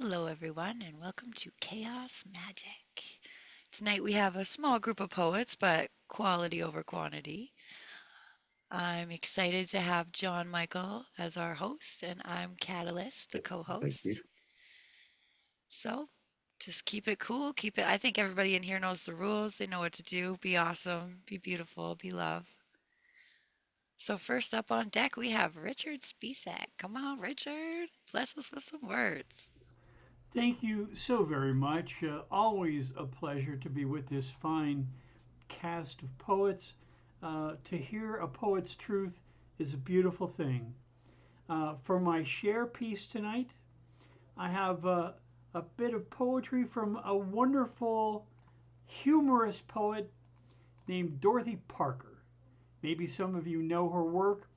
Hello, everyone, and welcome to Chaos Magic. Tonight we have a small group of poets, but quality over quantity. I'm excited to have John Michael as our host, and I'm KataLyst, the co Thank you. host. So just keep it cool. I think everybody in here knows the rules. They know what to do. Be awesome, be beautiful, be love. So, first up on deck, we have Richard Spisak. Come on, Richard. Bless us with some words. Thank you so very much. Always a pleasure to be with this fine cast of poets. To hear a poet's truth is a beautiful thing. For my share piece tonight, I have a bit of poetry from a wonderful, humorous poet named Dorothy Parker. Maybe some of you know her work.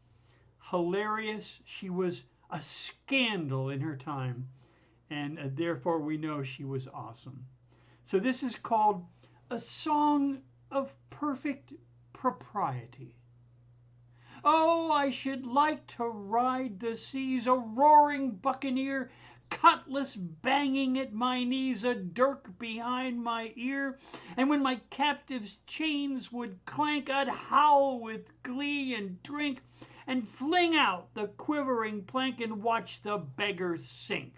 Hilarious. She was a scandal in her time, and therefore we know she was awesome. So this is called A Song of Perfect Propriety. Oh, I should like to ride the seas, a roaring buccaneer, cutlass banging at my knees, a dirk behind my ear, and when my captive's chains would clank, I'd howl with glee and drink, and fling out the quivering plank and watch the beggars sink.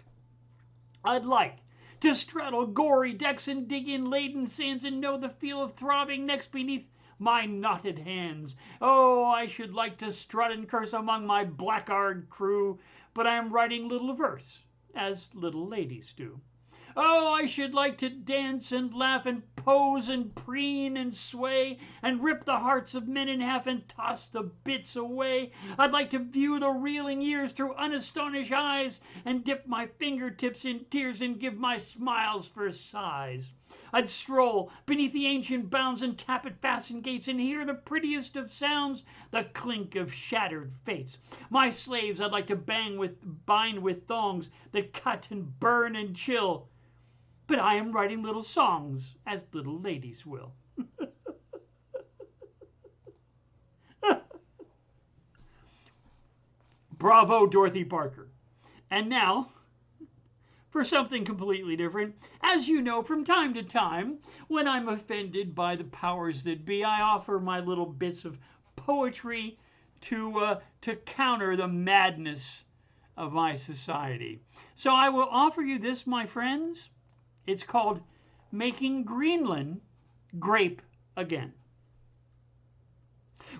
I'd like to straddle gory decks and dig in laden sands and know the feel of throbbing necks beneath my knotted hands. Oh, I should like to strut and curse among my blackguard crew, but I am writing little verse, as little ladies do. Oh, I should like to dance and laugh and pose and preen and sway and rip the hearts of men in half and toss the bits away. I'd like to view the reeling years through unastonished eyes and dip my fingertips in tears and give my smiles for sighs. I'd stroll beneath the ancient bounds and tap at fastened gates and hear the prettiest of sounds, the clink of shattered fates. My slaves I'd like to bind with thongs that cut and burn and chill, but I am writing little songs, as little ladies will. Bravo, Dorothy Parker. And now, for something completely different. As you know, from time to time, when I'm offended by the powers that be, I offer my little bits of poetry to counter the madness of my society. So I will offer you this, my friends. It's called Making Greenland Grape Again.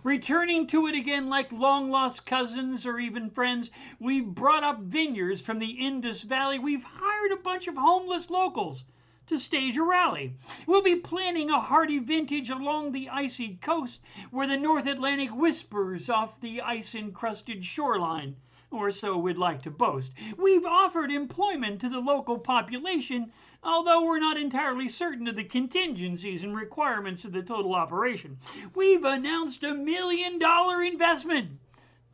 Returning to it again like long lost cousins or even friends, we've brought up vineyards from the Indus Valley. We've hired a bunch of homeless locals to stage a rally. We'll be planning a hearty vintage along the icy coast where the North Atlantic whispers off the ice encrusted shoreline, or so we'd like to boast. We've offered employment to the local population, although we're not entirely certain of the contingencies and requirements of the total operation. We've announced $1 million investment.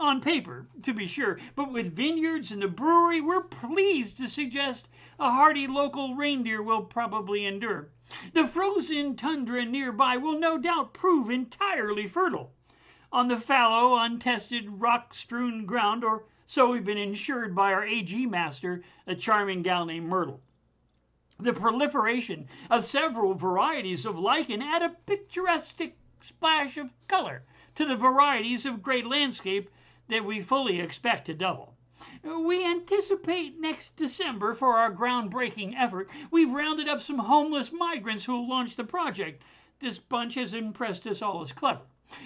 On paper, to be sure, but with vineyards and the brewery, we're pleased to suggest a hardy local reindeer will probably endure. The frozen tundra nearby will no doubt prove entirely fertile on the fallow, untested, rock-strewn ground, or so we've been assured by our AG master, a charming gal named Myrtle. The proliferation of several varieties of lichen add a picturesque splash of color to the varieties of great landscape that we fully expect to double. We anticipate next December for our groundbreaking effort. We've rounded up some homeless migrants who'll launch the project. This bunch has impressed us all as clever.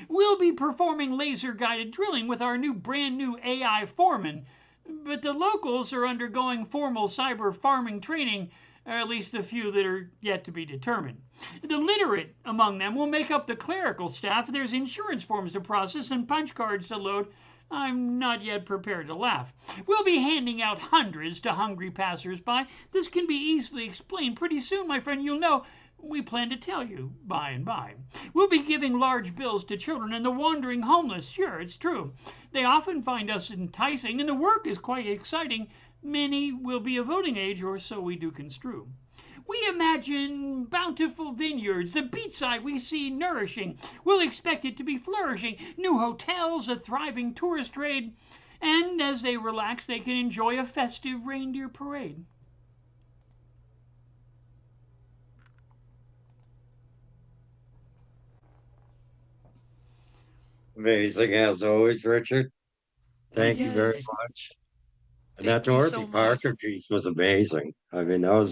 We'll be performing laser-guided drilling with our brand new AI foreman, but the locals are undergoing formal cyber farming training, or at least the few that are yet to be determined. The literate among them will make up the clerical staff. There's insurance forms to process and punch cards to load. I'm not yet prepared to laugh. We'll be handing out hundreds to hungry passers-by. This can be easily explained. Pretty soon, my friend, you'll know. We plan to tell you by and by. We'll be giving large bills to children and the wandering homeless. Sure, it's true. They often find us enticing, and the work is quite exciting. Many will be of voting age, or so we do construe. We imagine bountiful vineyards, the beachside we see nourishing. We'll expect it to be flourishing. New hotels, a thriving tourist trade, and as they relax, they can enjoy a festive reindeer parade. Amazing as always, Richard. Thank you very Yes. much. And that Thank you Dorothy so much. Parker piece was amazing. I mean, I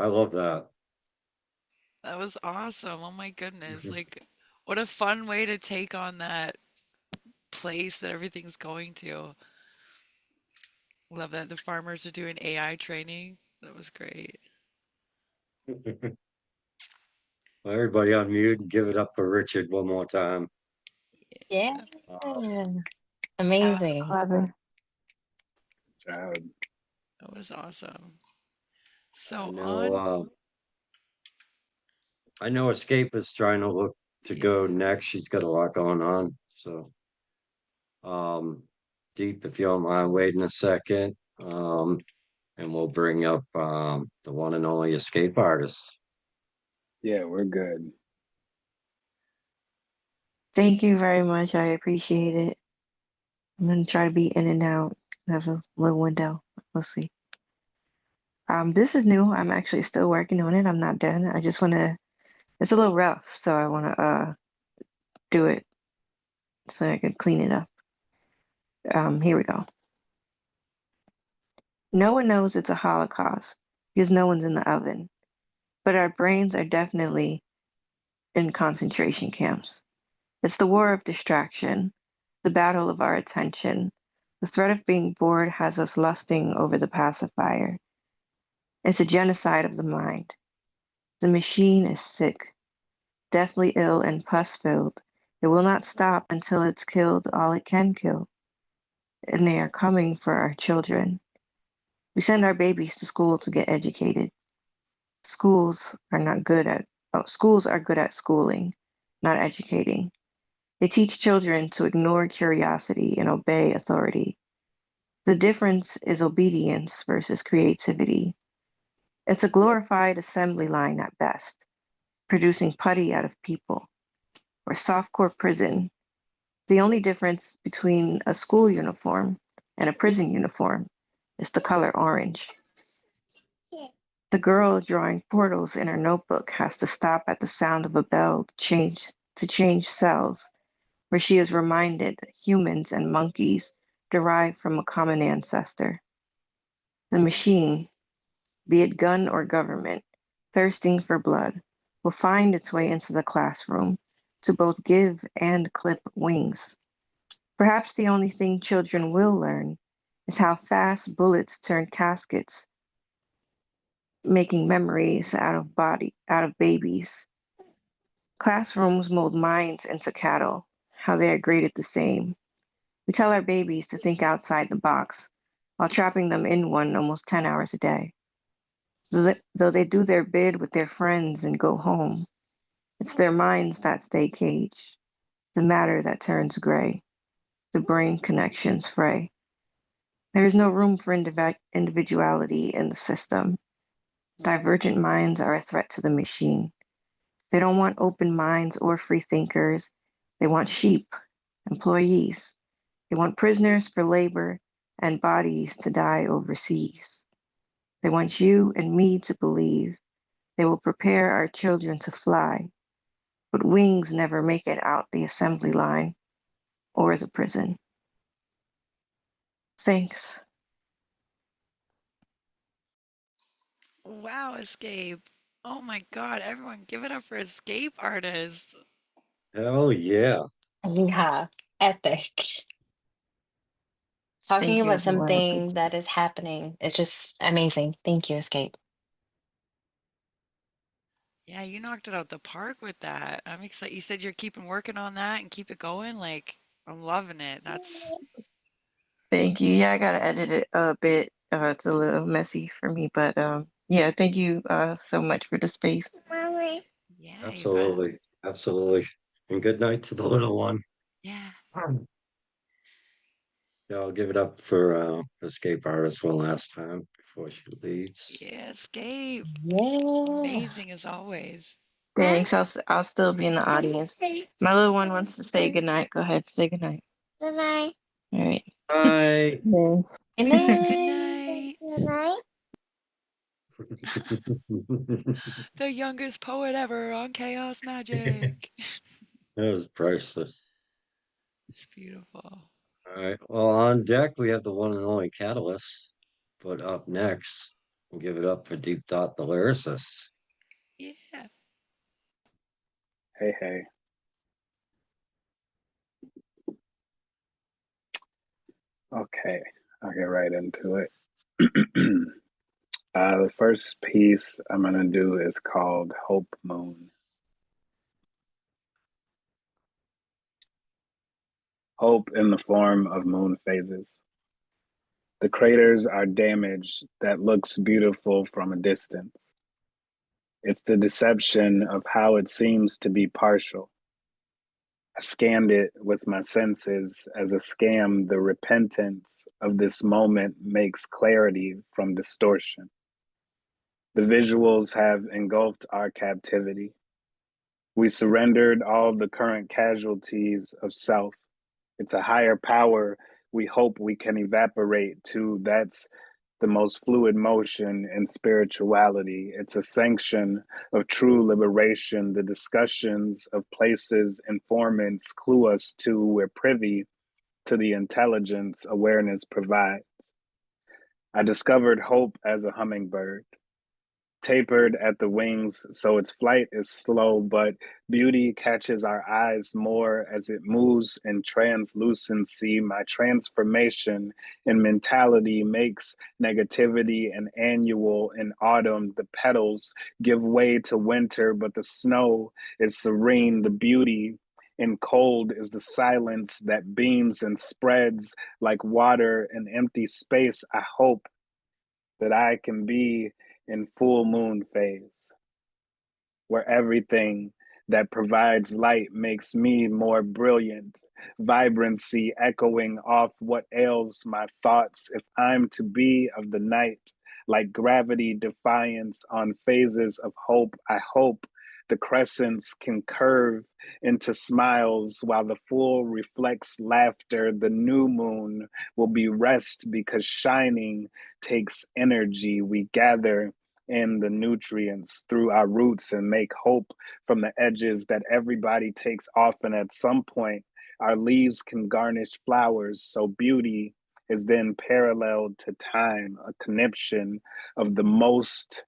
love that. That was awesome. Oh my goodness. Like, what a fun way to take on that place that everything's going to. Love that the farmers are doing AI training. That was great. Well, everybody on mute and give it up for Richard one more time. Yeah. Yeah, Uh, That was Amazing. clever. Child. that was awesome. I So know, on, uh, I know Escape is trying to look to yeah. go next. She's got a lot going on. So, um, Deep, if you don't mind waiting a second, and we'll bring up the one and only Escape artist. Yeah, we're good. Thank you very much. I appreciate it. I'm gonna try to be in and out. Have a little window. We'll see. This is new. I'm actually still working on it. I'm not done. I just wanna. It's a little rough, so I wanna do it so I can clean it up. Here we go. No one knows it's a Holocaust because no one's in the oven, but our brains are definitely in concentration camps. It's the war of distraction, the battle of our attention. The threat of being bored has us lusting over the pacifier. It's a genocide of the mind. The machine is sick, deathly ill, and pus filled. It will not stop until it's killed all it can kill. And they are coming for our children. We send our babies to school to get educated. Schools are good at schooling, not educating. They teach children to ignore curiosity and obey authority. The difference is obedience versus creativity. It's a glorified assembly line at best, producing putty out of people, or softcore prison. The only difference between a school uniform and a prison uniform is the color orange. The girl drawing portals in her notebook has to stop at the sound of a bell to change cells, where she is reminded humans and monkeys derive from a common ancestor. The machine, be it gun or government, thirsting for blood, will find its way into the classroom to both give and clip wings. Perhaps the only thing children will learn is how fast bullets turn caskets, making memories out of babies. Classrooms mold minds into cattle, how they are graded the same. We tell our babies to think outside the box while trapping them in one almost 10 hours a day. Though they do their bid with their friends and go home, it's their minds that stay caged, the matter that turns gray, the brain connections fray. There is no room for individuality in the system. Divergent minds are a threat to the machine. They don't want open minds or free thinkers. They want sheep, employees. They want prisoners for labor and bodies to die overseas. They want you and me to believe they will prepare our children to fly, but wings never make it out the assembly line or the prison. Thanks. Wow, Escape. Oh my God, everyone give it up for Escape artist. Hell yeah. Yeah. Epic. Talking Thank you, about everyone. I something appreciate that it. is happening. It's just amazing. Thank you, Escape. Yeah, you knocked it out the park with that. I'm excited. You said you're keeping working on that and keep it going. Like, I'm loving it. That's, Thank you. Yeah, I gotta edit it a bit. It's a little messy for me, but yeah, thank you so much for the space. yeah, you bet. Absolutely. Absolutely. And good night to the little one. Yeah. Yeah, I'll give it up for Escape Artist one last time before she leaves. Yeah, Escape. Yeah. Amazing as always. Thanks. I'll still be in the audience. My little one wants to say goodnight. Go ahead, say goodnight. Good night. All right. Bye. Good Good night. night. Good night. The youngest poet ever on Chaos Magic. That was priceless. It's beautiful. All right. Well, on deck we have the one and only KataLyst. But up next, we'll give it up for Deep Thought the lyricist. Yeah. Hey, hey. Okay, I'll get right into it. The first piece I'm gonna do is called Hope Moon. Hope in the form of moon phases. The craters are damage that looks beautiful from a distance. It's the deception of how it seems to be partial. I scanned it with my senses as a scam. The repentance of this moment makes clarity from distortion. The visuals have engulfed our captivity. We surrendered all the current casualties of self. It's a higher power we hope we can evaporate to. That's the most fluid motion in spirituality. It's a sanction of true liberation. The discussions of places informants clue us to. We're privy to the intelligence awareness provides. I discovered hope as a hummingbird, tapered at the wings, so its flight is slow, but beauty catches our eyes more as it moves in translucency. My transformation in mentality makes negativity an annual. In autumn, the petals give way to winter, but the snow is serene. The beauty in cold is the silence that beams and spreads like water in empty space. I hope that I can be in full moon phase, where everything that provides light makes me more brilliant, vibrancy echoing off what ails my thoughts. If I'm to be of the night, like gravity defiance on phases of hope, I hope the crescents can curve into smiles while the full reflects laughter. The new moon will be rest because shining takes energy. We gather in the nutrients through our roots and make hope from the edges that everybody takes off. And at some point, our leaves can garnish flowers. So beauty is then paralleled to time, a conniption of the most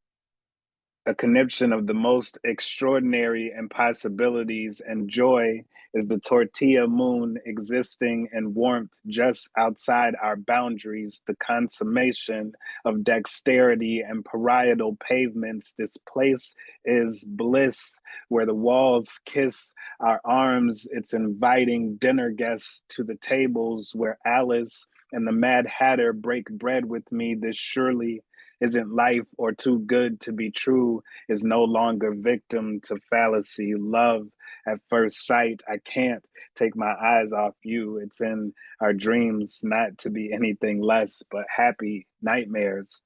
extraordinary impossibilities, and joy is the tortilla moon existing in warmth just outside our boundaries, the consummation of dexterity and parietal pavements. This place is bliss where the walls kiss our arms. It's inviting dinner guests to the tables where Alice and the Mad Hatter break bread with me. This surely isn't life, or too good to be true is no longer victim to fallacy. Love at first sight, I can't take my eyes off you. It's in our dreams not to be anything less, but happy nightmares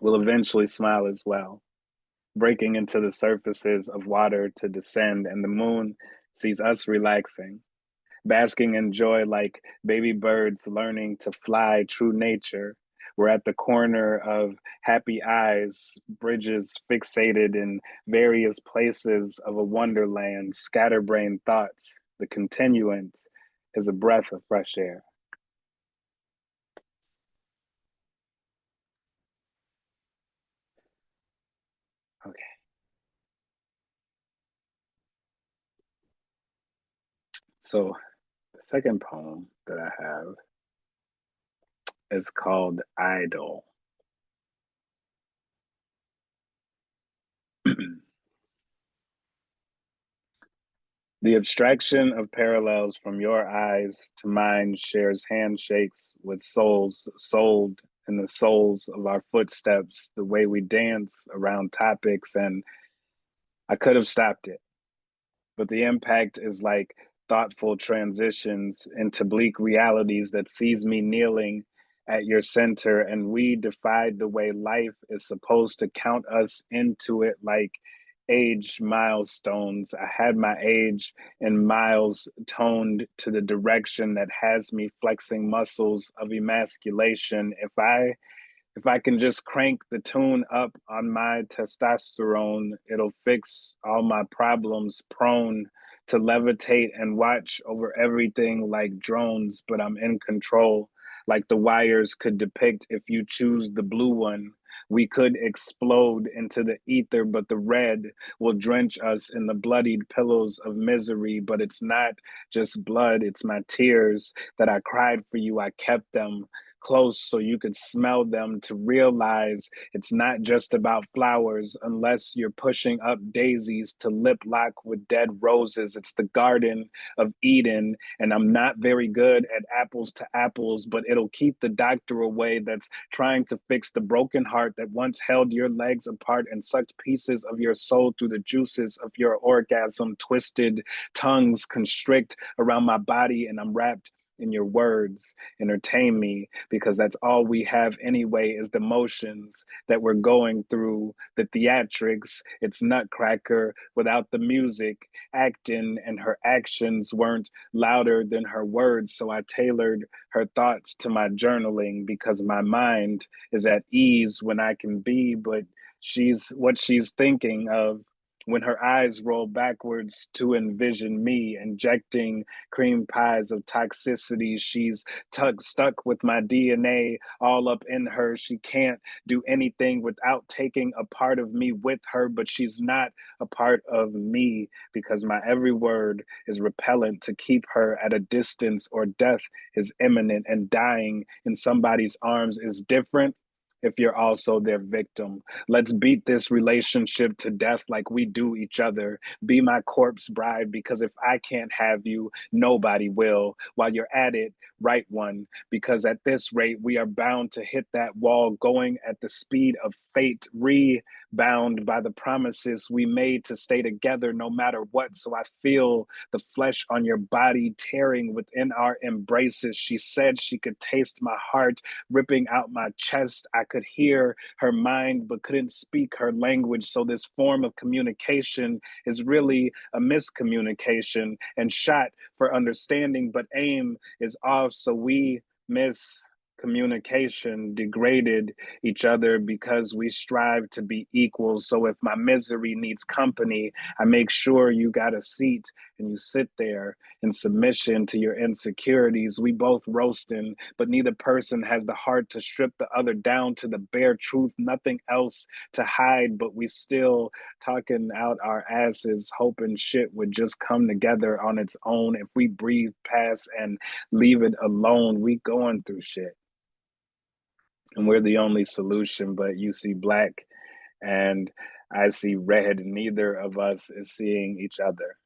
will eventually smile as well, breaking into the surfaces of water to descend, and the moon sees us relaxing, basking in joy like baby birds learning to fly. True nature. We're at the corner of happy eyes, bridges fixated in various places of a wonderland, scatterbrained thoughts. The continuance is a breath of fresh air. Okay. So the second poem that I have is called Idol. The abstraction of parallels from your eyes to mine shares handshakes with souls sold in the soles of our footsteps, the way we dance around topics, and I could have stopped it. But the impact is like thoughtful transitions into bleak realities that sees me kneeling at your center, and we defied the way life is supposed to count us into it like age milestones. I had my age in miles toned to the direction that has me flexing muscles of emasculation. If I can just crank the tune up on my testosterone, it'll fix all my problems, prone to levitate and watch over everything like drones, but I'm in control. Like the wires could depict if you choose the blue one. We could explode into the ether, but the red will drench us in the bloodied pillows of misery. But it's not just blood, it's my tears that I cried for you. I kept them close so you could smell them, to realize it's not just about flowers unless you're pushing up daisies to lip lock with dead roses. It's the Garden of Eden, and I'm not very good at apples to apples, but it'll keep the doctor away that's trying to fix the broken heart that once held your legs apart and sucked pieces of your soul through the juices of your orgasm. Twisted tongues constrict around my body, and I'm wrapped in your words. Entertain me, because that's all we have anyway, is the motions that we're going through, the theatrics. It's Nutcracker without the music. Acting and her actions weren't louder than her words, so I tailored her thoughts to my journaling, because my mind is at ease when I can be, but she's what she's thinking of when her eyes roll backwards to envision me injecting cream pies of toxicity. She's stuck with my DNA all up in her. She can't do anything without taking a part of me with her, but she's not a part of me, because my every word is repellent to keep her at a distance, or death is imminent, and dying in somebody's arms is different if you're also their victim. Let's beat this relationship to death like we do each other. Be my corpse bride, because if I can't have you, nobody will. While you're at it, write one, because at this rate, we are bound to hit that wall, going at the speed of fate, rebound by the promises we made to stay together no matter what. So I feel the flesh on your body tearing within our embraces. She said she could taste my heart ripping out my chest. I could hear her mind, but couldn't speak her language. So this form of communication is really a miscommunication, and shot for understanding, but aim is off. So we miss communication, degraded each other because we strive to be equal. So if my misery needs company, I make sure you got a seat and you sit there in submission to your insecurities. We both roasting, but neither person has the heart to strip the other down to the bare truth, nothing else to hide, but we still talking out our asses, hoping shit would just come together on its own. If we breathe past and leave it alone, we going through shit. And we're the only solution, but you see black and I see red. Neither of us is seeing each other.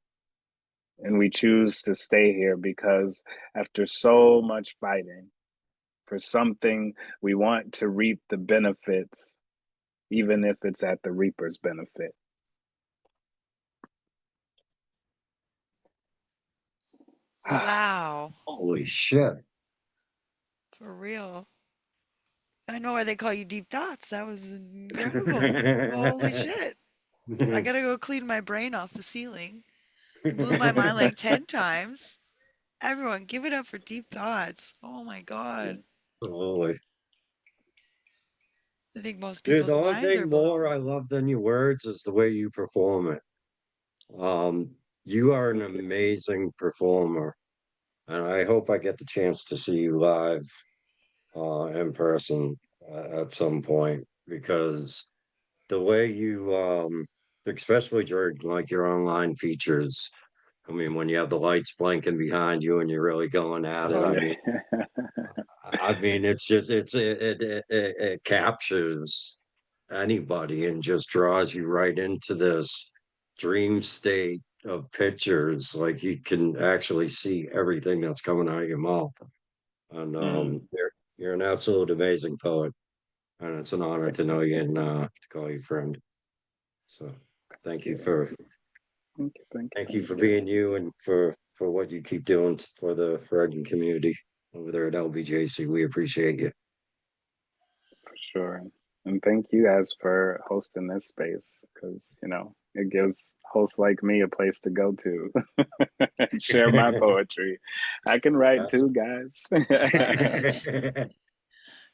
And we choose to stay here because after so much fighting for something, we want to reap the benefits, even if it's at the reaper's benefit. Wow. Holy shit. For real. I know why they call you Deep Thoughts. That was incredible. Holy shit. I gotta go clean my brain off the ceiling. You blew my mind like 10 times. Everyone, give it up for Deep Thoughts. Oh my god. Holy. I think most Dude, the people's only minds are thing more blown. I love than your words is the way you perform it. You are an amazing performer, and I hope I get the chance to see you live in person at some point, because the way you especially during like your online features, I mean, when you have the lights blinking behind you and you're really going at it, Oh, I yeah. mean, it's just it captures anybody and just draws you right into this dream state of pictures. Like you can actually see everything that's coming out of your mouth. And you're an absolute amazing poet, and it's an honor to know you and to call you friend. So thank you for thank you for being you, and for what you keep doing for the Freudian community over there at LBJC. We appreciate you. For sure. And thank you guys for hosting this space, because, you know, it gives hosts like me a place to go to and share my poetry. I can write too, guys.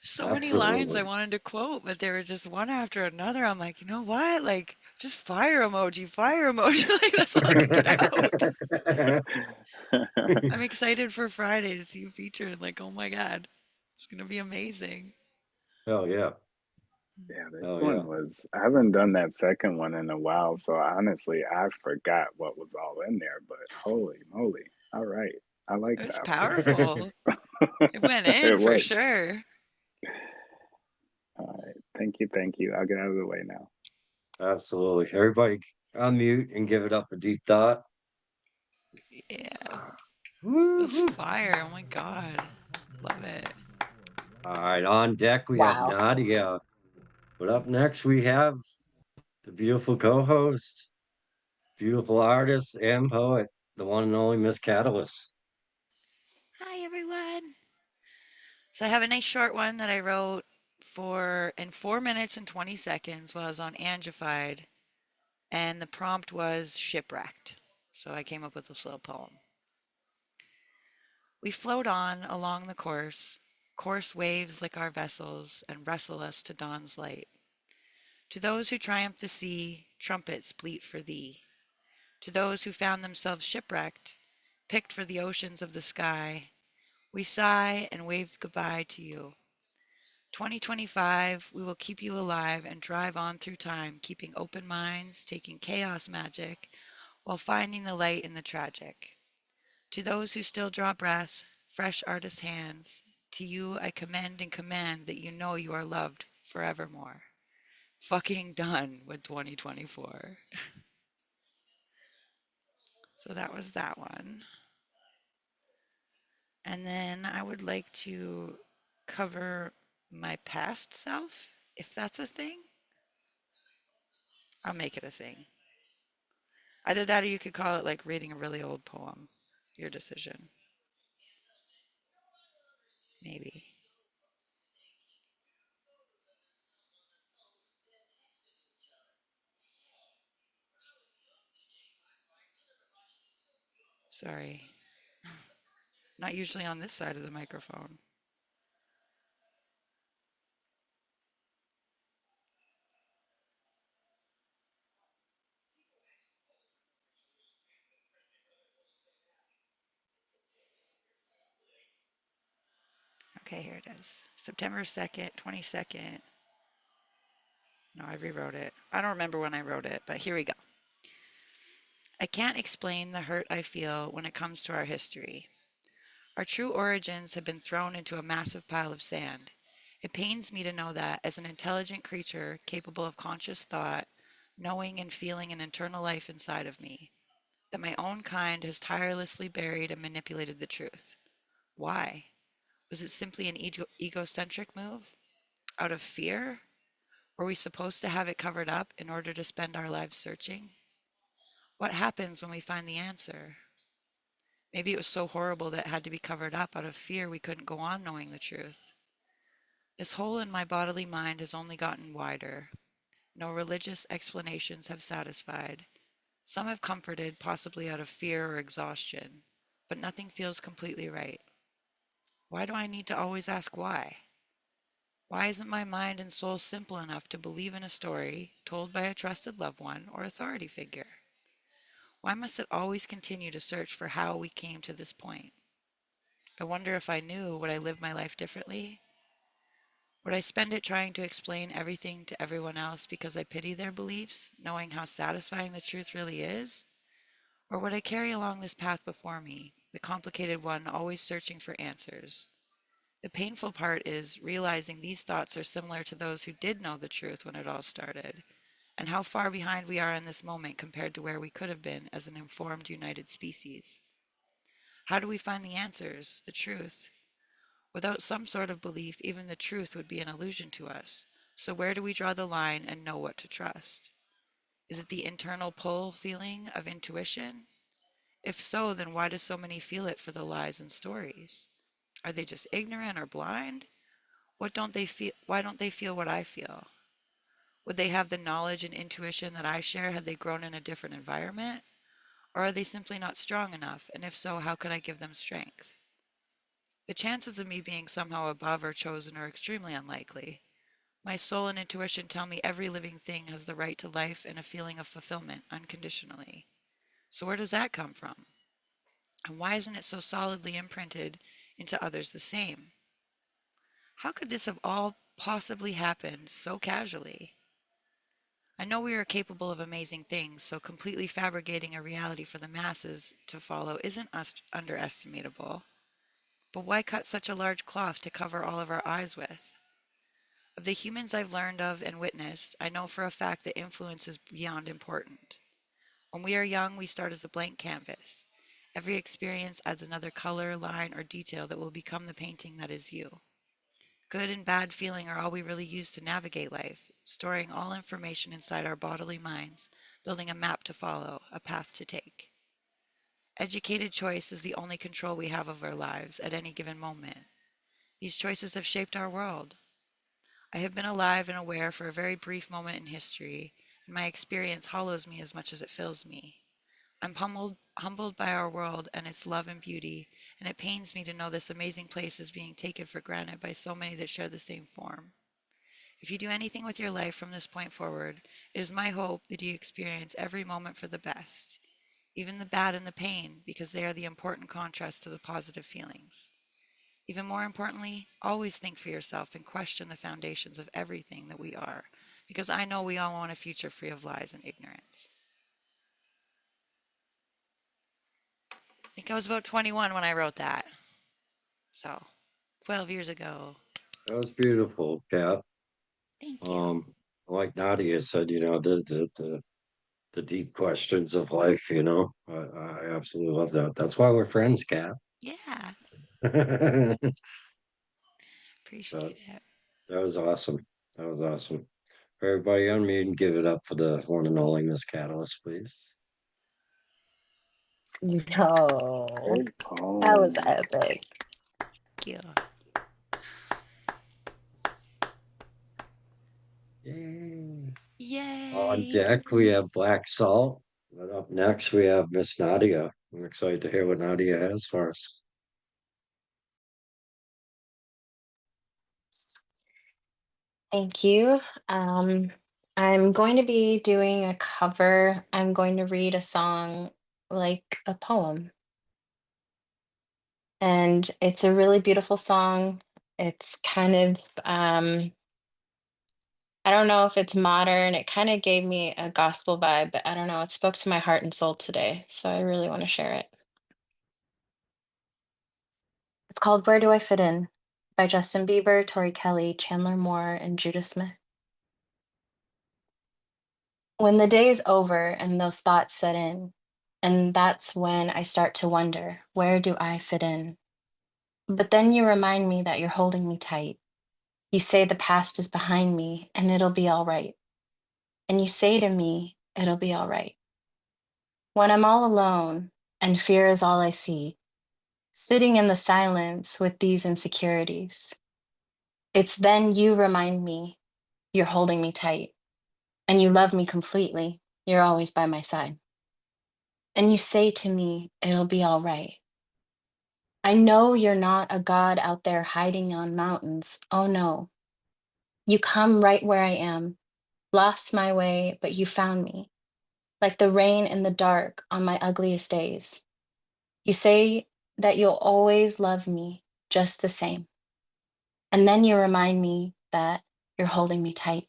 So many lines I Absolutely. wanted to quote, but they were just one after another. I'm like, you know what? Like, just fire emoji, fire emoji. Like, that's all I could get out. I'm excited for Friday to see you featured. Like, oh my God, it's going to be amazing. Hell yeah. Yeah, this Hell one yeah. was, I haven't done that second one in a while, so honestly, I forgot what was all in there, but holy moly. All right. I like It was that powerful. It one. went in It for works. sure. All right. Thank you. Thank you. I'll get out of the way now. Absolutely. Everybody unmute and give it up a deep thought. Yeah, it was Woo-hoo. fire. Oh my God. Love it. All right, on deck we have Wow. Nadia. But up next we have the beautiful co-host, beautiful artist and poet, the one and only Miss KataLyst. Hi, everyone. So I have a nice short one that I wrote for in 4 minutes and 20 seconds while I was on Angified, and the prompt was shipwrecked. So I came up with this little poem. We float on along the course waves lick our vessels and wrestle us to dawn's light. To those who triumph the sea, trumpets bleat for thee. To those who found themselves shipwrecked, picked for the oceans of the sky, we sigh and wave goodbye to you. 2025, we will keep you alive and drive on through time, keeping open minds, taking chaos magic, while finding the light in the tragic. To those who still draw breath, fresh artist hands, to you I commend and command that you know you are loved forevermore. Fucking done with 2024. So that was that one. And then I would like to cover my past self, if that's a thing. I'll make it a thing. Either that or you could call it like reading a really old poem. Your decision. Maybe. Sorry. Not usually on this side of the microphone. Okay, here it is. September 2nd, 22nd. No, I rewrote it. I don't remember when I wrote it, but here we go. I can't explain the hurt I feel when it comes to our history. Our true origins have been thrown into a massive pile of sand. It pains me to know that, as an intelligent creature capable of conscious thought, knowing and feeling an internal life inside of me, that my own kind has tirelessly buried and manipulated the truth. Why? Was it simply an egocentric move? Out of fear? Were we supposed to have it covered up in order to spend our lives searching? What happens when we find the answer? Maybe it was so horrible that it had to be covered up out of fear we couldn't go on knowing the truth. This hole in my bodily mind has only gotten wider. No religious explanations have satisfied. Some have comforted, possibly out of fear or exhaustion, but nothing feels completely right. Why do I need to always ask why? Why isn't my mind and soul simple enough to believe in a story told by a trusted loved one or authority figure? Why must it always continue to search for how we came to this point? I wonder if I knew, would I live my life differently? Would I spend it trying to explain everything to everyone else because I pity their beliefs, knowing how satisfying the truth really is? Or would I carry along this path before me, the complicated one, always searching for answers? The painful part is realizing these thoughts are similar to those who did know the truth when it all started, and how far behind we are in this moment compared to where we could have been as an informed, united species. How do we find the answers, the truth? Without some sort of belief, even the truth would be an illusion to us. So where do we draw the line and know what to trust? Is it the internal pull feeling of intuition? If so, then why do so many feel it for the lies and stories? Are they just ignorant or blind? What don't they feel? Why don't they feel what I feel? Would they have the knowledge and intuition that I share had they grown in a different environment? Or are they simply not strong enough? And if so, how could I give them strength? The chances of me being somehow above or chosen are extremely unlikely. My soul and intuition tell me every living thing has the right to life and a feeling of fulfillment unconditionally. So where does that come from? And why isn't it so solidly imprinted into others the same? How could this have all possibly happened so casually? I know we are capable of amazing things, so completely fabricating a reality for the masses to follow isn't underestimatable. But why cut such a large cloth to cover all of our eyes with? Of the humans I've learned of and witnessed, I know for a fact that influence is beyond important. When we are young, we start as a blank canvas. Every experience adds another color, line, or detail that will become the painting that is you. Good and bad feeling are all we really use to navigate life, storing all information inside our bodily minds, building a map to follow, a path to take. Educated choice is the only control we have of our lives at any given moment. These choices have shaped our world. I have been alive and aware for a very brief moment in history, and my experience hollows me as much as it fills me. I'm humbled by our world and its love and beauty, and it pains me to know this amazing place is being taken for granted by so many that share the same form. If you do anything with your life from this point forward, it is my hope that you experience every moment for the best, even the bad and the pain, because they are the important contrast to the positive feelings. Even more importantly, always think for yourself and question the foundations of everything that we are, because I know we all want a future free of lies and ignorance. I think I was about 21 when I wrote that. So, 12 years ago. That was beautiful, Kat. Thank you. Like Nadia said, the deep questions of life, I absolutely love that. That's why we're friends, Kat. Yeah, That appreciate it. that was awesome. That was awesome. Everybody on me and give it up for the one and only Miss KataLyst, please. No, Great that was poem. epic. Thank you. Yay. On Yay. deck, we have Blxck Sxlt. But up next, we have Miss Nadia. I'm excited to hear what Nadia has for us. Thank you. Um, I'm going to be doing a cover. I'm going to read a song like a poem. And it's a really beautiful song. It's kind of, I don't know if it's modern. It kind of gave me a gospel vibe, but I don't know. It spoke to my heart and soul today. So I really want to share it. It's called Where Do I Fit In by Justin Bieber, Tori Kelly, Chandler Moore, and Judah Smith. When the day is over and those thoughts set in, and that's when I start to wonder, where do I fit in? But then you remind me that you're holding me tight. You say the past is behind me and it'll be all right. And you say to me, it'll be all right. When I'm all alone and fear is all I see, sitting in the silence with these insecurities, it's then you remind me you're holding me tight and you love me completely. You're always by my side. And you say to me, it'll be all right. I know you're not a God out there hiding on mountains. Oh no. You come right where I am, lost my way, but you found me, like the rain in the dark on my ugliest days. You say that you'll always love me just the same. And then you remind me that you're holding me tight.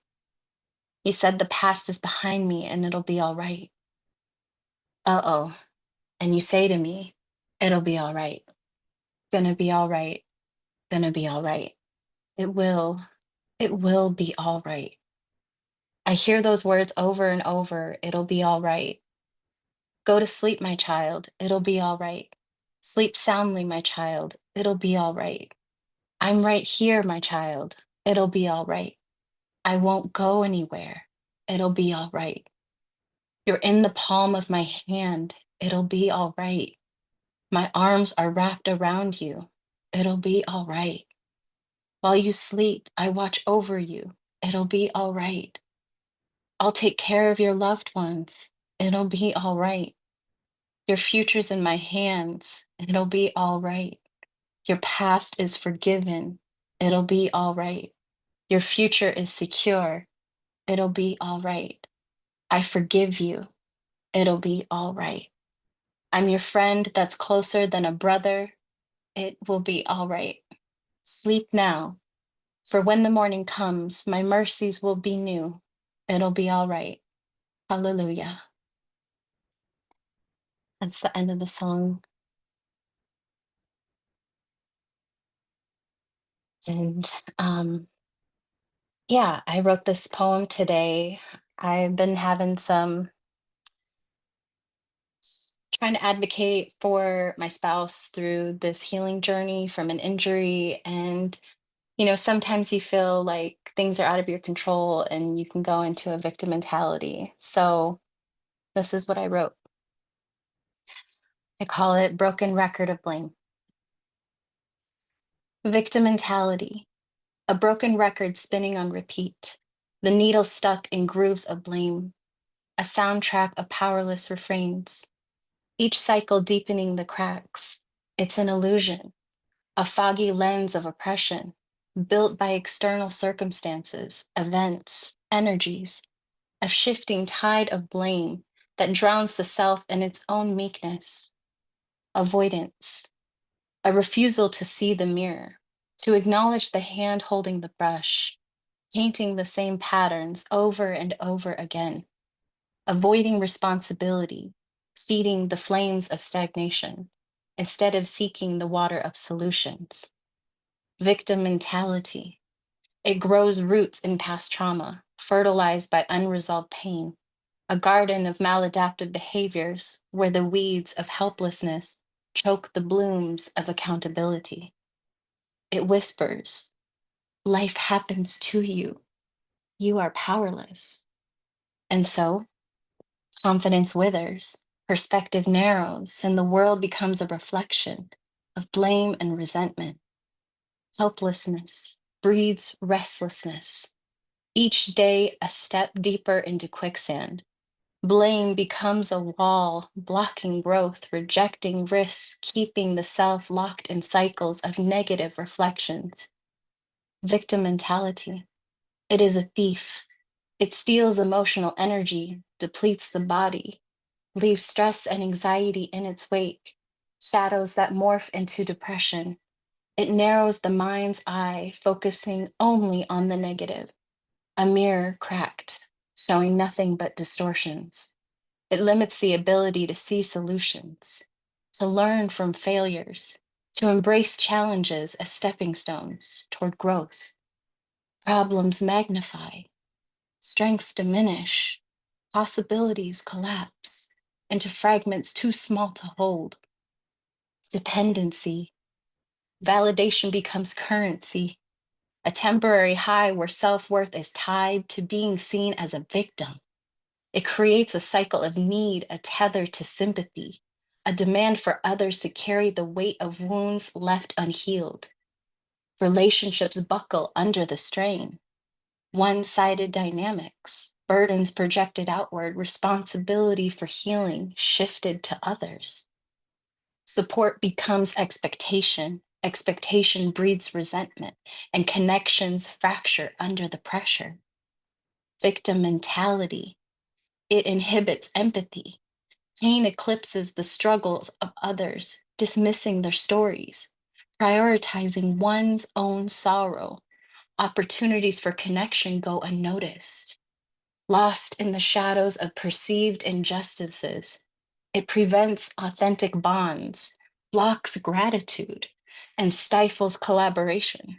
You said the past is behind me and it'll be all right. Uh-oh. And you say to me, it'll be all right. Gonna be all right. Gonna be all right. It will. It will be all right. I hear those words over and over. It'll be all right. Go to sleep, my child. It'll be all right. Sleep soundly, my child. It'll be all right. I'm right here, my child. It'll be all right. I won't go anywhere. It'll be all right. You're in the palm of my hand. It'll be all right. My arms are wrapped around you. It'll be all right. While you sleep, I watch over you. It'll be all right. I'll take care of your loved ones. It'll be all right. Your future's in my hands. It'll be all right. Your past is forgiven. It'll be all right. Your future is secure. It'll be all right. I forgive you. It'll be all right. I'm your friend that's closer than a brother. It will be all right. Sleep now, for when the morning comes, my mercies will be new. It'll be all right. Hallelujah. That's the end of the song. And yeah, I wrote this poem today. I've been having some trying to advocate for my spouse through this healing journey from an injury. And, you know, sometimes you feel like things are out of your control and you can go into a victim mentality. So this is what I wrote. I call it Broken Record of Blame. Victim mentality, a broken record spinning on repeat, the needle stuck in grooves of blame, a soundtrack of powerless refrains, each cycle deepening the cracks. It's an illusion, a foggy lens of oppression, built by external circumstances, events, energies, a shifting tide of blame that drowns the self in its own meekness. Avoidance, a refusal to see the mirror, to acknowledge the hand holding the brush, painting the same patterns over and over again, avoiding responsibility, feeding the flames of stagnation, instead of seeking the water of solutions. Victim mentality. It grows roots in past trauma, fertilized by unresolved pain, a garden of maladaptive behaviors where the weeds of helplessness choke the blooms of accountability. It whispers, life happens to you. You are powerless. And so, confidence withers, perspective narrows, and the world becomes a reflection of blame and resentment. Helplessness breeds restlessness. Each day, a step deeper into quicksand. Blame becomes a wall, blocking growth, rejecting risks, keeping the self locked in cycles of negative reflections. Victim mentality. It is a thief. It steals emotional energy, depletes the body, leaves stress and anxiety in its wake, shadows that morph into depression. It narrows the mind's eye, focusing only on the negative, a mirror cracked, showing nothing but distortions. It limits the ability to see solutions, to learn from failures, to embrace challenges as stepping stones toward growth. Problems magnify, strengths diminish, possibilities collapse into fragments too small to hold. Dependency, validation becomes currency, a temporary high where self-worth is tied to being seen as a victim. It creates a cycle of need, a tether to sympathy, a demand for others to carry the weight of wounds left unhealed. Relationships buckle under the strain. One-sided dynamics, burdens projected outward, responsibility for healing shifted to others. Support becomes expectation. Expectation breeds resentment, and connections fracture under the pressure. Victim mentality. It inhibits empathy. Pain eclipses the struggles of others, dismissing their stories, prioritizing one's own sorrow. Opportunities for connection go unnoticed. Lost in the shadows of perceived injustices, it prevents authentic bonds, blocks gratitude, and stifles collaboration.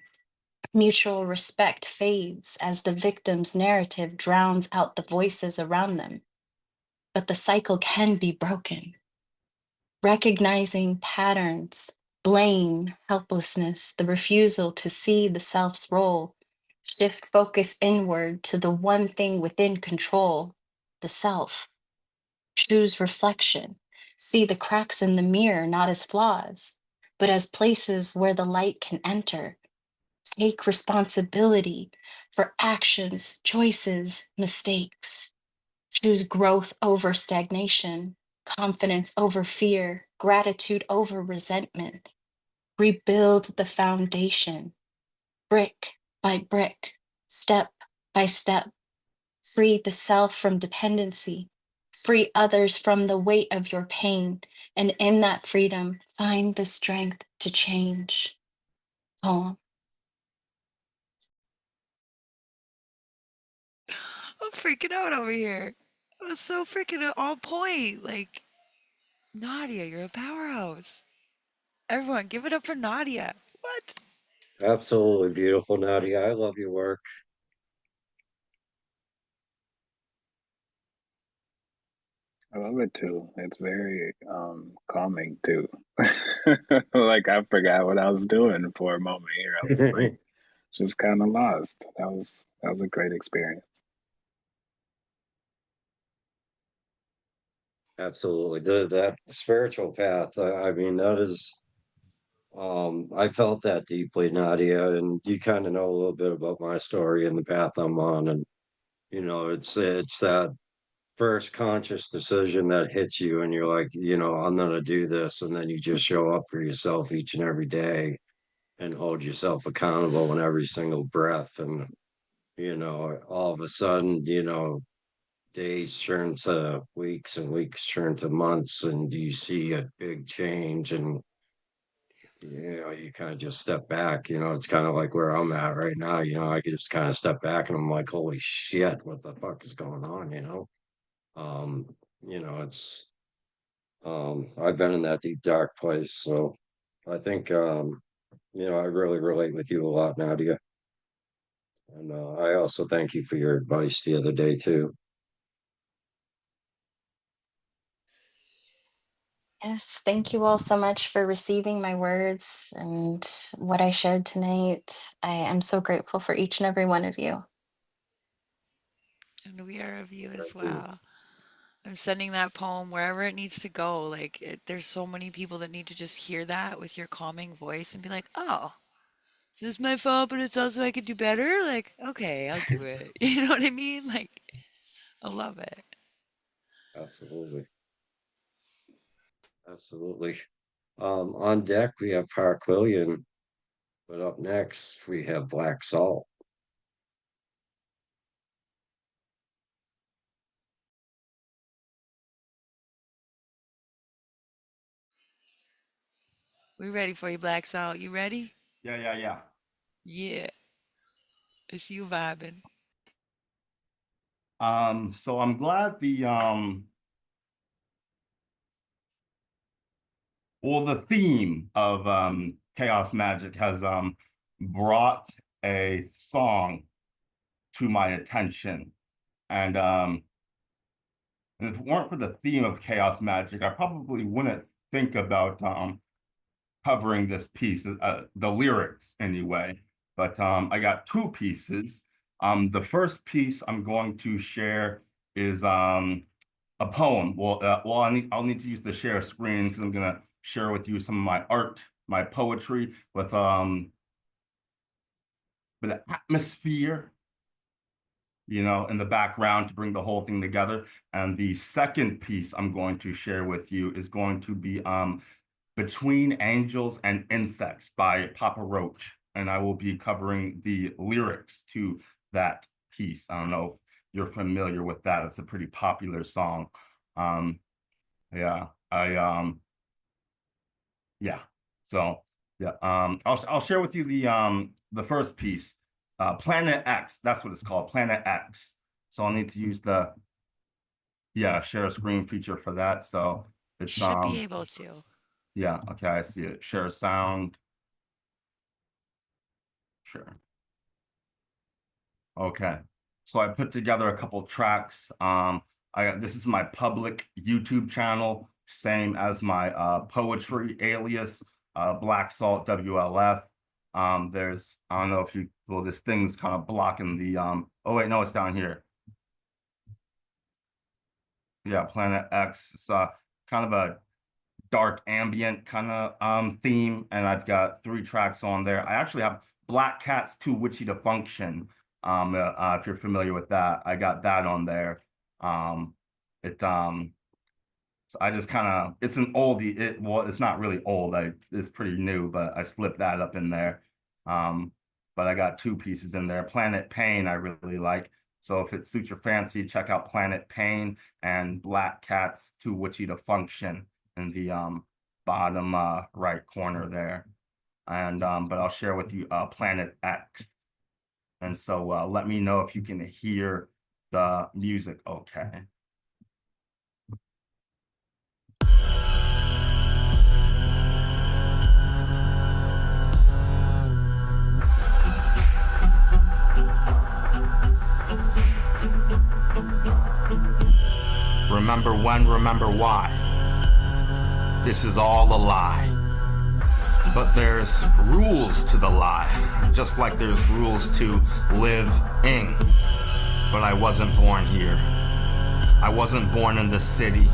Mutual respect fades as the victim's narrative drowns out the voices around them. But the cycle can be broken. Recognizing patterns, blame, helplessness, the refusal to see the self's role, shift focus inward to the one thing within control, the self. Choose reflection. See the cracks in the mirror not as flaws, but as places where the light can enter. Take responsibility for actions, choices, mistakes. Choose growth over stagnation, confidence over fear, gratitude over resentment. rebuild the foundation, brick by brick, step by step. Free the self from dependency, free others from the weight of your pain, and in that freedom, find the strength to change. Poem. I'm freaking out over here. It was so freaking on point. Like, Nadia, you're a powerhouse. Everyone, give it up for Nadia. What? Absolutely beautiful, Nadia. I love your work. I love it too. It's very calming too. Like I forgot what I was doing for a moment here. I was like just kind of lost. That was a great experience. Absolutely. That spiritual path, I mean, that is, I felt that deeply, Nadia, and you kind of know a little bit about my story and the path I'm on. And, it's that first conscious decision that hits you and you're like, I'm gonna do this. And then you just show up for yourself each and every day and hold yourself accountable in every single breath. And, all of a sudden, days turn to weeks and weeks turn to months and you see a big change and you kind of just step back. It's kind of like where I'm at right now. I could just kind of step back and I'm like, holy shit, what the fuck is going on? um it's I've been in that deep dark place, so I think I really relate with you a lot, Nadia. And I also thank you for your advice the other day too. Yes, thank you all so much for receiving my words and what I shared tonight. I am so grateful for each and every one of you. And we are of you as Thank you. well. I'm sending that poem wherever it needs to go. Like, there's so many people that need to just hear that with your calming voice and be like, oh, so this is my fault, but it's also I could do better. Like, okay, I'll do it. You know what I mean? Like, I love it. Absolutely. Absolutely. On deck we have Parquillian, but up next we have Blxck Sxlt. We ready for you, Blxck Sxlt. You ready? Yeah. Yeah. I see you vibing. So I'm glad the theme of Chaos Magic has brought a song to my attention. And if it weren't for the theme of Chaos Magic, I probably wouldn't think about covering this piece, the lyrics anyway. But I got two pieces. The first piece I'm going to share is a poem. I'll need to use the share screen because I'm gonna share with you some of my art, my poetry with an atmosphere, in the background to bring the whole thing together. And the second piece I'm going to share with you is going to be Between Angels and Insects by Papa Roach. And I will be covering the lyrics to that piece. I don't know if you're familiar with that. It's a pretty popular song. Um, yeah, yeah. So yeah, I'll share with you the first piece, Planet X. That's what it's called, Planet X. So I'll need to use the share screen feature for that. So it's Should be able to. yeah, okay, I see it. Share sound. Sure. Okay. So I put together a couple tracks. This is my public YouTube channel, same as my poetry alias, Blxck Sxlt WLF. I don't know if this thing's kind of blocking the oh wait, no, it's down here. Yeah, Planet X. It's kind of a dark ambient kind of theme, and I've got 3 tracks on there. I actually have Black Cat's Too Witchy to Function. If you're familiar with that, I got that on there. It's So I just kind of, it's an oldie. Well, it's not really old. It's pretty new, but I slipped that up in there. But I got 2 pieces in there. Planet Pain, I really like. So if it suits your fancy, check out Planet Pain and Black Cat's Too Witchy to Function in the bottom right corner there. And but I'll share with you Planet X. And so let me know if you can hear the music okay. Remember when, remember why. This is all a lie. But there's rules to the lie, just like there's rules to living. But I wasn't born here. I wasn't born in the city.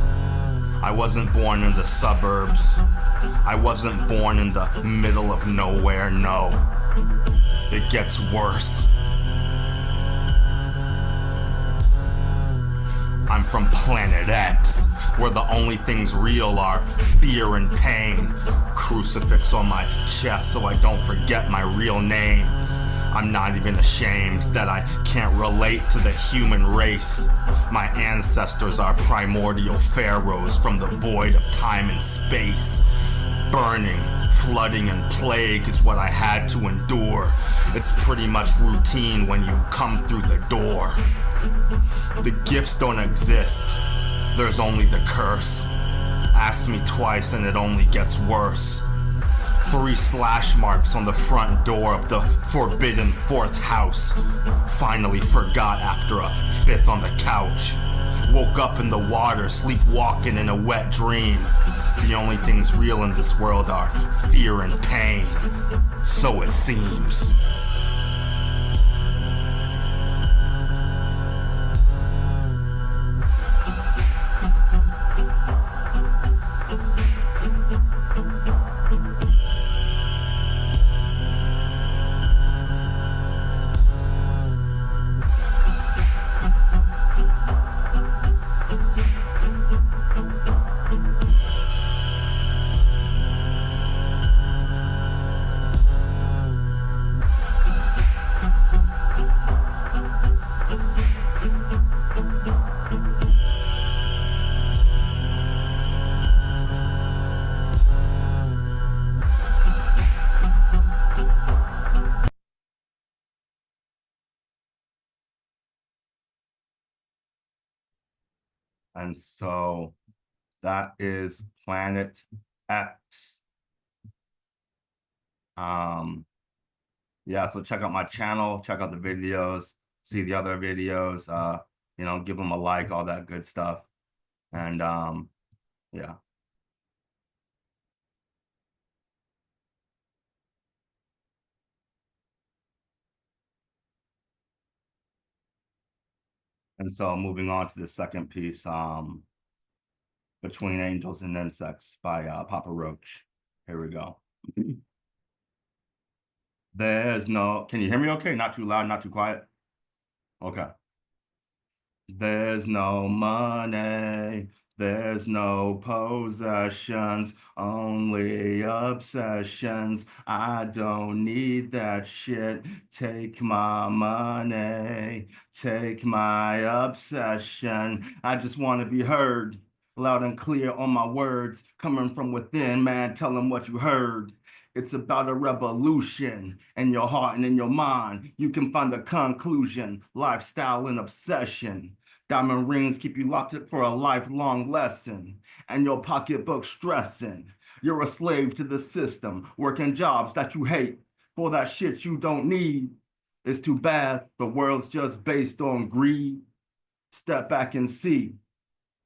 I wasn't born in the suburbs. I wasn't born in the middle of nowhere, no. It gets worse. I'm from Planet X, where the only things real are fear and pain. Crucifix on my chest so I don't forget my real name. I'm not even ashamed that I can't relate to the human race. My ancestors are primordial pharaohs from the void of time and space. Burning, flooding, and plague is what I had to endure. It's pretty much routine when you come through the door. The gifts don't exist, there's only the curse. Ask me twice and it only gets worse. 3 slash marks on the front door of the forbidden 4th house. Finally forgot after a 5th on the couch. Woke up in the water, sleepwalking in a wet dream. The only things real in this world are fear and pain. So it seems. And so that is Planet X. Yeah, so check out my channel, check out the videos, see the other videos, you know, give them a like, all that good stuff. And yeah. And so moving on to the second piece, Between Angels and Insects by Papa Roach. Here we go. There's no, can you hear me okay? Not too loud, not too quiet? Okay. There's no money, there's no possessions, only obsessions. I don't need that shit. Take my money, take my obsession. I just want to be heard, loud and clear on my words, coming from within, man, tell them what you heard. It's about a revolution in your heart and in your mind. You can find the conclusion, lifestyle and obsession. Diamond rings keep you locked up for a lifelong lesson, and your pocketbook stressing. You're a slave to the system, working jobs that you hate for that shit you don't need. It's too bad the world's just based on greed. Step back and see.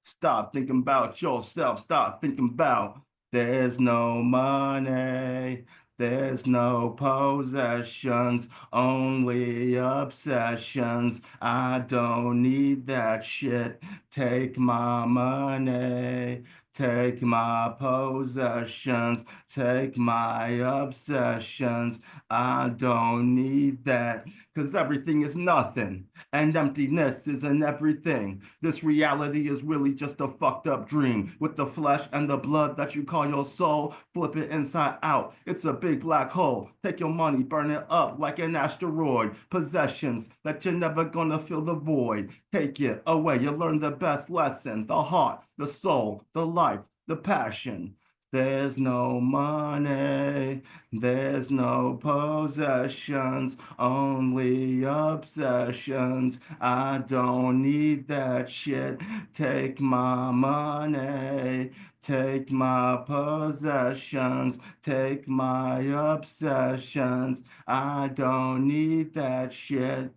Stop thinking about yourself. Stop thinking about there's no money. There's no possessions, only obsessions. I don't need that shit. Take my money, Take my possessions, take my obsessions. I don't need that, 'cause everything is nothing, and emptiness isn't everything. This reality is really just a fucked up dream. With the flesh and the blood that you call your soul, flip it inside out. It's a big black hole. Take your money, burn it up like an asteroid. Possessions that you're never gonna fill the void. Take it away, you learn the best lesson. The heart, the soul, the life, the passion. There's no money, there's no possessions, only obsessions. I don't need that shit. Take my money, take my possessions, take my obsessions. I don't need that shit.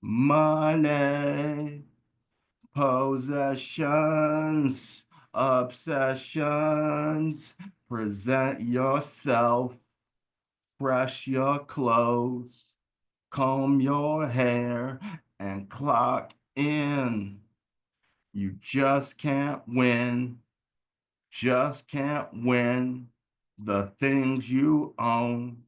Money, possessions, obsessions. Present yourself, brush your clothes, comb your hair, and clock in. You just can't win, just can't win. The things you own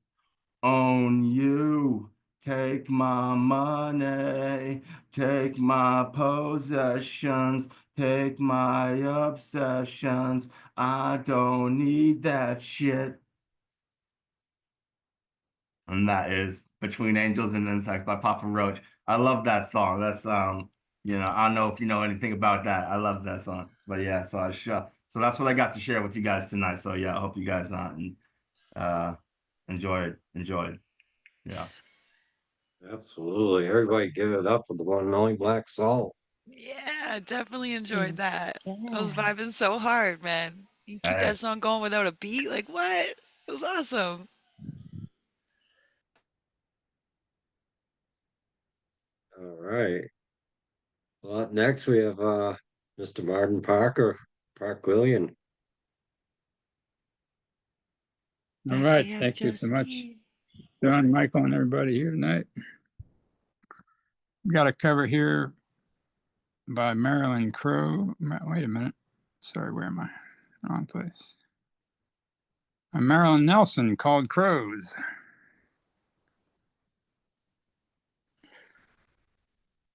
you. Take my money, take my possessions, take my obsessions. I don't need that shit. And that is Between Angels and Insects by Papa Roach. I love that song. That's I don't know if you know anything about that. I love that song. But yeah, so that's what I got to share with you guys tonight. So yeah, I hope you guys enjoy it. Yeah. Absolutely. Everybody give it up for the one and only Blxck Sxlt. Yeah, definitely enjoyed that. I was Yeah. vibing so hard, man. You keep Hey. that song going without a beat? Like, what? It was awesome. All right. Well, up next we have Mr. Martin Parker, Parquillian. All Back we right, have thank you so much, Justine. John, Michael, and everybody here tonight. We got a cover here by Marilyn Crowe. Wait a minute. Sorry, where am I? Wrong place. Marilyn Nelson, called Crows.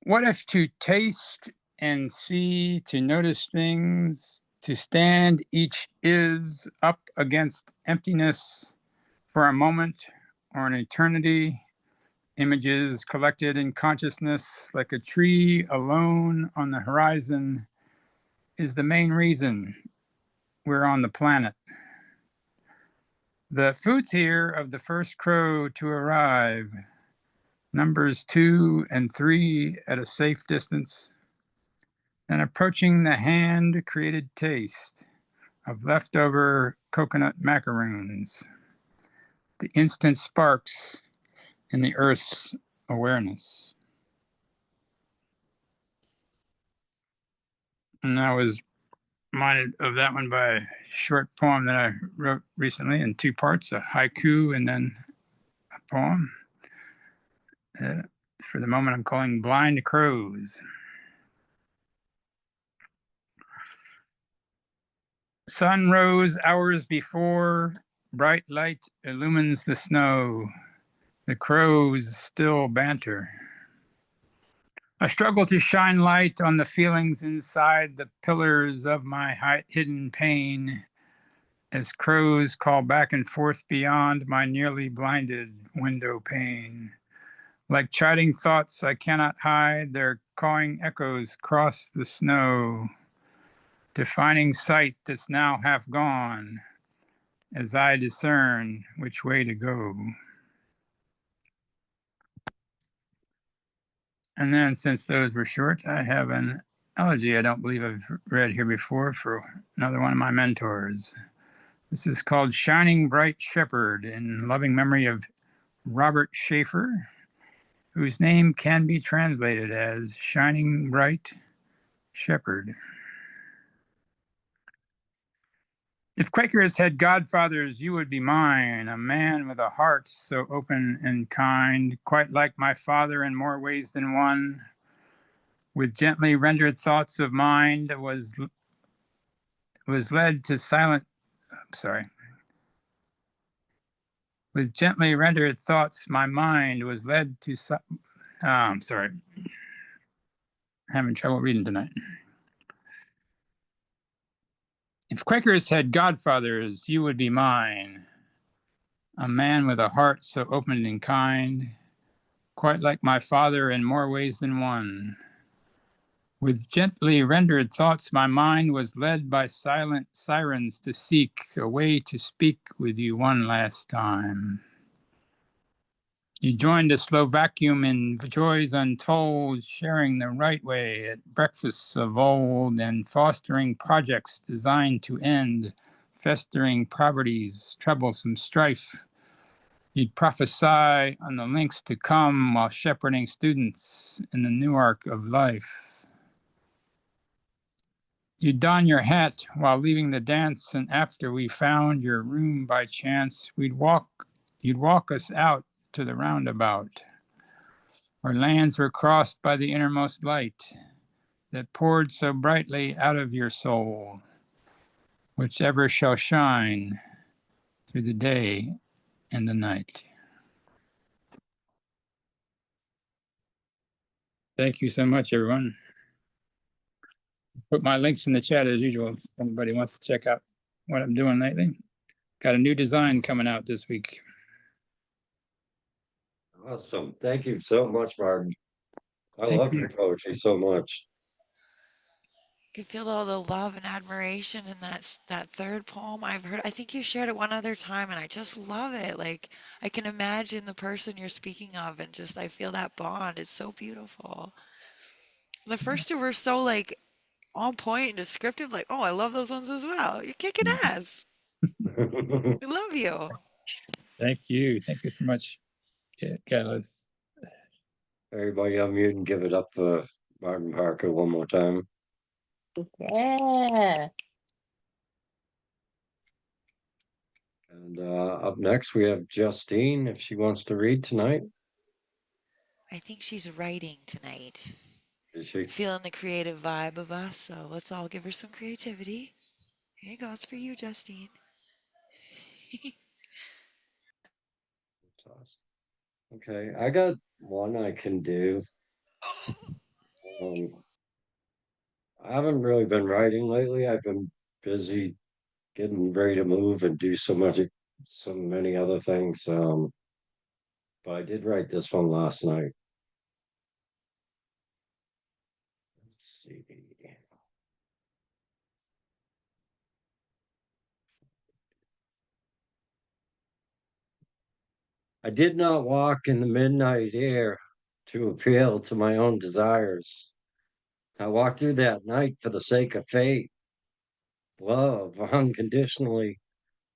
What if to taste and see, to notice things, to stand each is up against emptiness for a moment or an eternity, images collected in consciousness like a tree alone on the horizon is the main reason we're on the planet. The frontier of the first crow to arrive, numbers 2 and 3 at a safe distance, and approaching the hand-created taste of leftover coconut macaroons, the instant sparks in the earth's awareness. And I was reminded of that one by a short poem that I wrote recently in 2 parts, a haiku and then a poem. For the moment, I'm calling Blind Crows. Sun rose hours before, bright light illumines the snow. The crows still banter. I struggle to shine light on the feelings inside the pillars of my hidden pain as crows call back and forth beyond my nearly blinded window pane. Like chiding thoughts I cannot hide, their cawing echoes cross the snow, defining sight that's now half gone as I discern which way to go. And then, since those were short, I have an elegy I don't believe I've read here before for another one of my mentors. This is called Shining Bright Shepherd, in loving memory of Robert Schaefer, whose name can be translated as Shining Bright Shepherd. If Quakers had godfathers, you would be mine, a man with a heart so open and kind, quite like my father in more ways than one, with gently rendered thoughts of mind, was was led to silent, sorry. With gently rendered thoughts, my mind was led to, I'm sorry. Having trouble reading tonight. If Quakers had godfathers, you would be mine. A man with a heart so open and kind, quite like my father in more ways than one. With gently rendered thoughts, my mind was led by silent sirens to seek a way to speak with you one last time. You joined a slow vacuum in joys untold, sharing the right way at breakfasts of old and fostering projects designed to end festering poverty's troublesome strife. You'd prophesy on the links to come while shepherding students in the new arc of life. You'd don your hat while leaving the dance, and after we found your room by chance, you'd walk us out to the roundabout, where lands were crossed by the innermost light that poured so brightly out of your soul, which ever shall shine through the day and the night. Thank you so much, everyone. Put my links in the chat as usual if anybody wants to check out what I'm doing lately. Got a new design coming out this week. Awesome. Thank you so much, Martin. I Thank love you. your poetry so much. You can feel all the love and admiration in that third poem. I think you shared it one other time, and I just love it. Like, I can imagine the person you're speaking of, and just I feel that bond. It's so beautiful. The first two were so like on point and descriptive. Like, oh, I love those ones as well. You're kicking ass. I love you. Thank you. Thank you so much, KataLyst. Everybody unmute and give it up for Martin Parker one more time. Yeah. And up next, we have Justine, if she wants to read tonight. I think she's writing tonight. Is she? Feeling the creative vibe of us, so let's all give her some creativity. Here you go. It's for you, Justine. That's awesome. Okay, I got one I can do. I haven't really been writing lately. I've been busy getting ready to move and do so many other things. But I did write this one last night. Let's see. I did not walk in the midnight air to appeal to my own desires. I walked through that night for the sake of fate, love, unconditionally,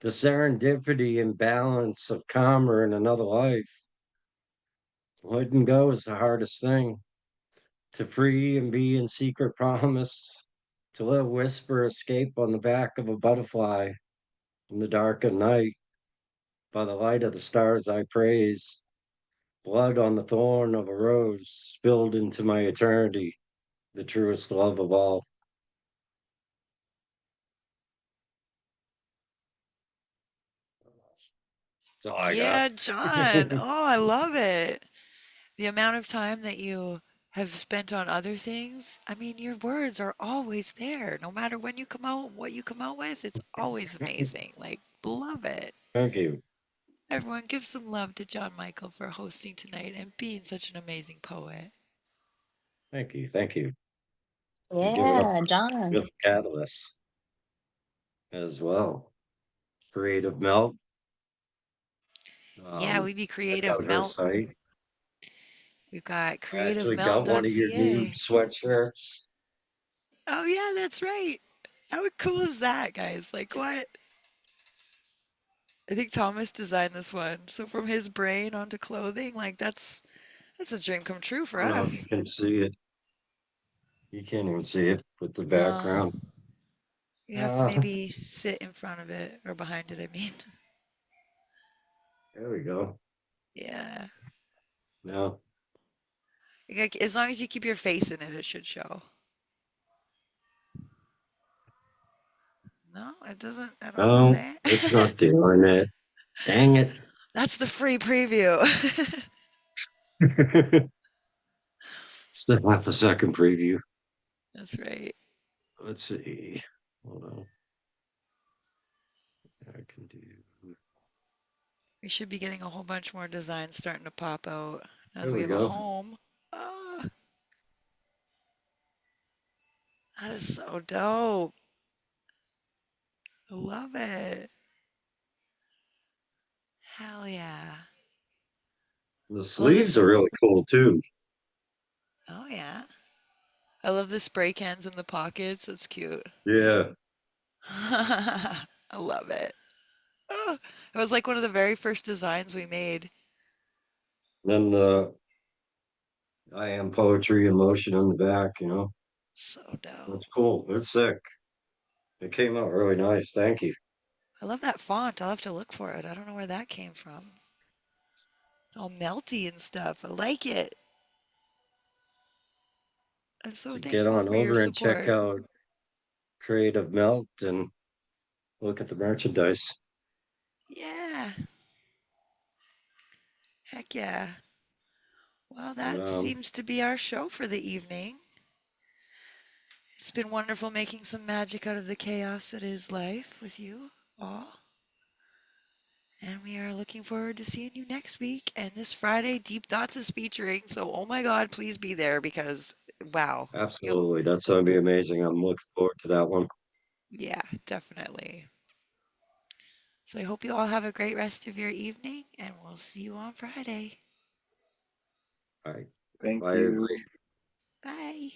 the serendipity and balance of karma in another life. Letting go is the hardest thing. To free and be in secret promise, to let a whisper escape on the back of a butterfly in the dark of night. By the light of the stars I praise, blood on the thorn of a rose spilled into my eternity, the truest love of all. That's all I got. Yeah, John. Oh, I love it. The amount of time that you have spent on other things. I mean, your words are always there. No matter when you come out, what you come out with, it's always amazing. Like, love it. Thank you. Everyone give some love to John Michael for hosting tonight and being such an amazing poet. Thank you. Thank you. And give it up Yeah, John. with KataLyst as well. Creative Melt. Yeah, we be Check Creative out her Melt. site. We've got I actually got one of your new creativemelt.ca. sweatshirts. Oh, yeah, that's right. How cool is that, guys? Like, what? I think Thomas designed this one. So from his brain onto clothing, like that's a dream come true I for don't know if you us. can see it. You can't even see it with the No, background. you have to Uh, maybe sit in front of it or behind it, I mean. there we go. Yeah. No. Like, as long as you keep your face in it, it should show. No, it doesn't at all No, say. it's not doing it. Dang it. That's the free preview. Still have the second preview. That's right. Let's see. Hold on. I can do. We should be getting a whole bunch more designs starting to pop out now that There we we have a go. home. Ah, that is so dope. I love it. Hell yeah. The I love sleeves this. are really cool too. Oh yeah. I love the spray cans in the pockets. That's cute. Yeah. I love it. Oh, it was like one of the very first designs we made. Then the I am poetry in motion on the back, you know. So That's dope. cool. It's sick. It came out really nice. Thank you. I love that font. I'll have to look for it. I don't know where that came from. It's all melty and stuff. I like it. I'm so To get thankful on for your over and check support. out Creative Melt and look at the merchandise. Yeah. Heck yeah. Well, And that seems to be our show for the evening. It's been wonderful making some magic out of the chaos that is life with you all. And we are looking forward to seeing you next week. And this Friday, Deep Thoughts is featuring. So, oh my God, please be there because, wow. absolutely, that's going to be amazing. I'm looking forward to that one. Yeah, definitely. So I hope you all have a great rest of your evening, and we'll see you on Friday. All right. Thank Bye, you. everybody. Bye.